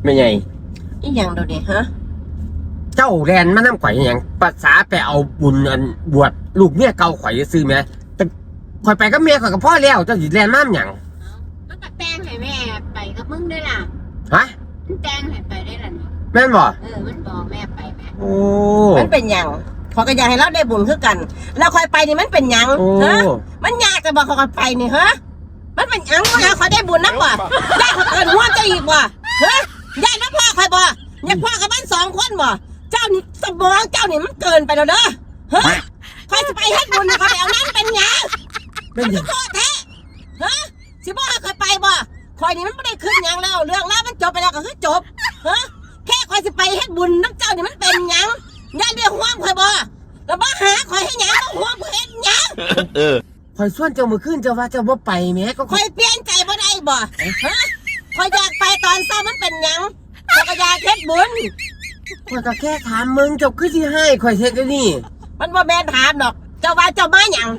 ไม่ไงอีหยังดูดิฮะเจ้าแลนมาน้ำข่อยอย่างภาษาไปเอาบุญอันบวชลูกเมียเก่าข่อยซื้อไหมแต่ข่อยไปกับเมียข่อยกับพ่อแล้วเจ้าหยิแลนมาอย่างมันก็แต่งให้แม่ไปกับมึงด้วยล่ะฮะมันแต่งให้ไปได้ล่ะนี่แม่นบ่มันบอกแม่ไปแม่โอ้มันเป็นหยังขอก็อยากให้เราได้บุญคือกันแล้วคอยไปนี่มันเป็นหยังฮะมันยากจะบอกขอไปนี่ฮะมันเป็นหยังว่าขอได้บุญนักบ่ได้ขอเกินหัวใจอีกบ่ฮะยายนะพ่อคอยบ่อยากพ่อกับบ้าน2 คนบ่เจ้านี่สมองเจ้านี่มันเกินไปแล้วเด้อฮะคอยจะไปเฮ็ดบุญขอแล้วนั้นเป็นหยังเป็นหยังพ่อแท้ฮะสิบ่เคยไปบ่คอยนี่มันไม่ได้ขึ้นหยังแล้วเรื่องแล้วมันจบไปแล้วก็คือจบฮะแค่คอยจะไปเฮ็ดบุญน้ำเจ้านี่มันเป็นหยังยายเรียกห่วงคอยบ่แล้วบ่หาคอยให้หยังบ่ห่วงคอยเฮ็ดหยังข่อยส่วนเจ้ามือขึ้นเจ้าว่าเจ้าบ่ไปแม่ก็คอยเปลี่ยนใจบ่ได้บ่ฮะคอยอยากไปตอนเช้ามันเป็นหยังข้อยก็อยากเฮ็ดบุญข่อยก็แค่ถามมึงเจ้าคือสิให้ข่อยเฮ็ดได้นี่มันบ่แม่นถามดอกเจ้าว่าเจ้ามาหยัง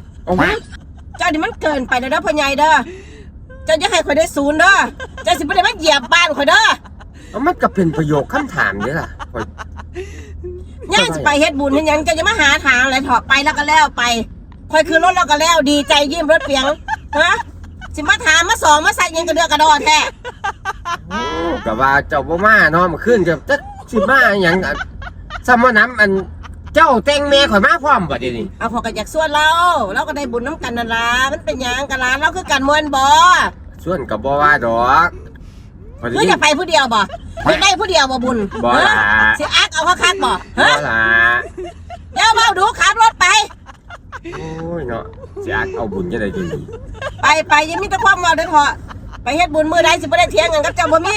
เจ้านี่มันเกินไปแล้วเด้อพ่อใหญ่เด้อเจ้าอย่าให้ข่อยได้ศูนย์เด้อเจ้าสิบ่ได้มาเหยียบบ้านข่อยเด้อมันก็เป็นประโยคคำถามนี่ล่ะข่อยย่าจะไปเฮ็ดบุญเฮ็ดหยังจะมาหาทางอะไรเถาะไปแล้วก็แล้วไปคอยคืนรถแล้วก็แล้วดีใจยิ้มรถเปียงฮะสิมาถามมาสองมาใส่ยังกระเดือกระดอแท้ก็ว่าเจ้าบ่มาเนาะมันขึ้นจะสิมาหยังซ้ำว่าน้ำอันเจ้าแต่งแม่ข่อยมาพร้อมบ่เดี๋ยวนี้เอาพอกันอยากส่วนเราก็ได้บุญน้ำกันนั่นล่ะมันเป็นหยังกันล่ะเราคือกันมวลบ่ส่วนก็บ่ว่าดอกคือจะไปผู้เดียวบ่ไม่ได้ผู้เดียวบ่บุญบ่ล่ะสิอักเอาคักบ่ฮะบ่ล่ะเดี๋ยวเมาดูขับรถไปโอ้ยเนาะสิอักเอาบุญจะได้ดีไปยังมีแต่ความเมาเด้อเถาะไปเฮ็ดบุญมื้อใดสิบ่ได้เถียงกันกับเจ้าบ่มี